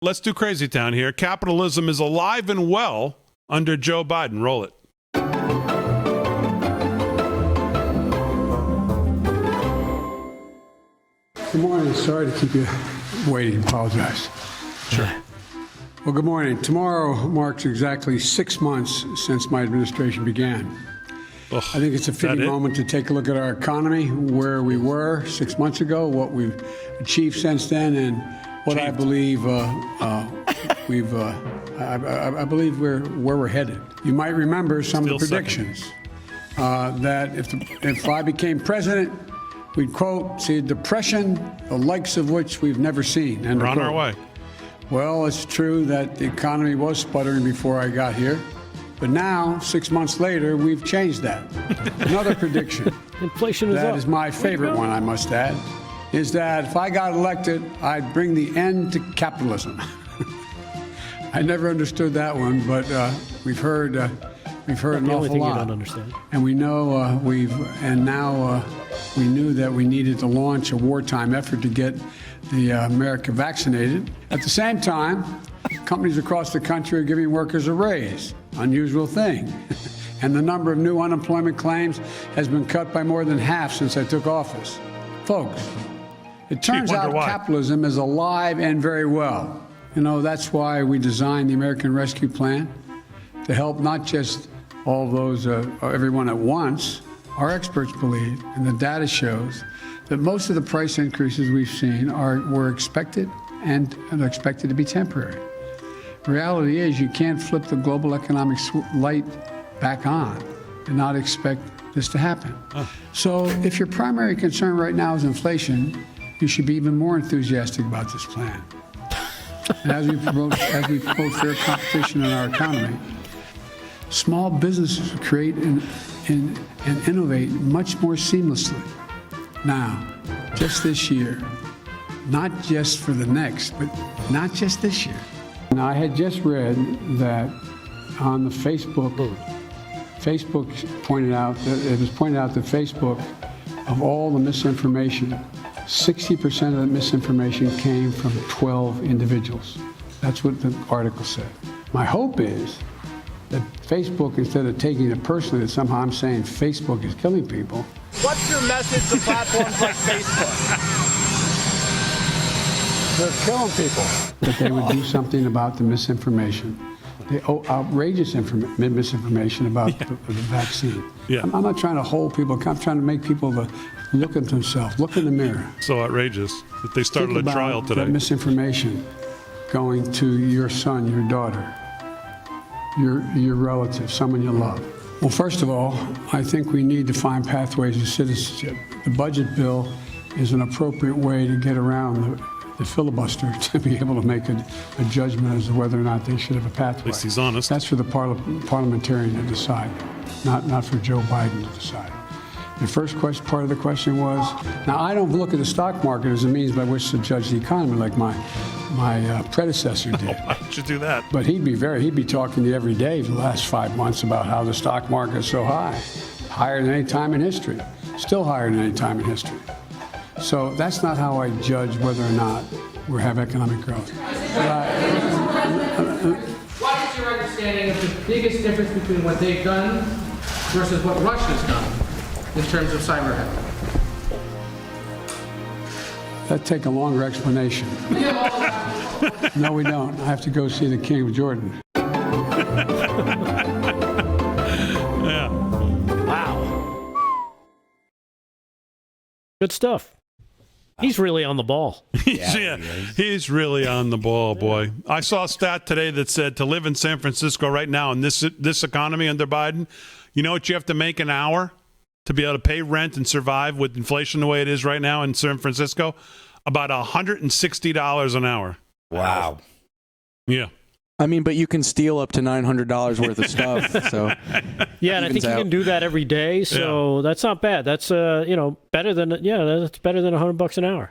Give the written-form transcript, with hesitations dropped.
Let's do Crazy Town here. Capitalism is alive and well under Joe Biden. Roll it. Good morning. Sorry to keep you waiting. Apologize. Sure. Well, good morning. Tomorrow marks exactly 6 months since my administration began. Ugh, I think it's a fitting moment to take a look at our economy, where we were 6 months ago, what we've achieved since then, and what I believe I believe where we're headed. You might remember some of the predictions that if I became president, we'd, quote, see a depression, the likes of which we've never seen. We're on our way. Well, it's true that the economy was sputtering before I got here. But now, 6 months later, we've changed that. Another prediction. Inflation is up. That is my favorite one, I must add, is that if I got elected, I'd bring the end to capitalism. I never understood that one, but we've heard an awful lot. You don't understand. And we know we knew that we needed to launch a wartime effort to get America vaccinated. At the same time, companies across the country are giving workers a raise. Unusual thing. And the number of new unemployment claims has been cut by more than half since I took office. Folks, it turns out capitalism is alive and very well. You know, that's why we designed the American Rescue Plan, to help not just all those, everyone at once. Our experts believe, and the data shows, that most of the price increases we've seen were expected and are expected to be temporary. The reality is you can't flip the global economic light back on and not expect this to happen. So if your primary concern right now is inflation, you should be even more enthusiastic about this plan. And as we promote fair competition in our economy, small businesses create and innovate much more seamlessly. Now, just this year, not just for the next, but not just this year. Now, I had just read that on the Facebook pointed out that it was pointed out that Facebook, of all the misinformation, 60% of the misinformation came from 12 individuals. That's what the article said. My hope is that Facebook, instead of taking it personally, that somehow I'm saying Facebook is killing people. What's your message to platforms like Facebook? They're killing people. That they would do something about the misinformation, the outrageous misinformation about the vaccine. Yeah. I'm not trying to hold people. I'm trying to make people look at themselves, look in the mirror. So outrageous that they started a trial today. That misinformation going to your son, your daughter, your relative, someone you love. Well, first of all, I think we need to find pathways to citizenship. The budget bill is an appropriate way to get around the filibuster to be able to make a judgment as to whether or not they should have a pathway. At least he's honest. That's for the parliamentarian to decide, not for Joe Biden to decide. The first part of the question was, now I don't look at the stock market as a means by which to judge the economy like my predecessor did. Why don't you do that? But he'd be talking to you every day for the last 5 months about how the stock market is so high, higher than any time in history, still higher than any time in history. So that's not how I judge whether or not we have economic growth. What is your understanding of the biggest difference between what they've done versus what Russia's done in terms of cyber hacking? That'd take a longer explanation. No, we don't. I have to go see the King of Jordan. Yeah. Wow. Good stuff. He's really on the ball. He's really on the ball, boy. I saw a stat today that said to live in San Francisco right now in this economy under Biden, you know what you have to make an hour to be able to pay rent and survive with inflation the way it is right now in San Francisco? About $160 an hour. Wow. Yeah. I mean, but you can steal up to $900 worth of stuff. So yeah, and I think you can do that every day. So that's not bad. That's better than that's better than $100 an hour.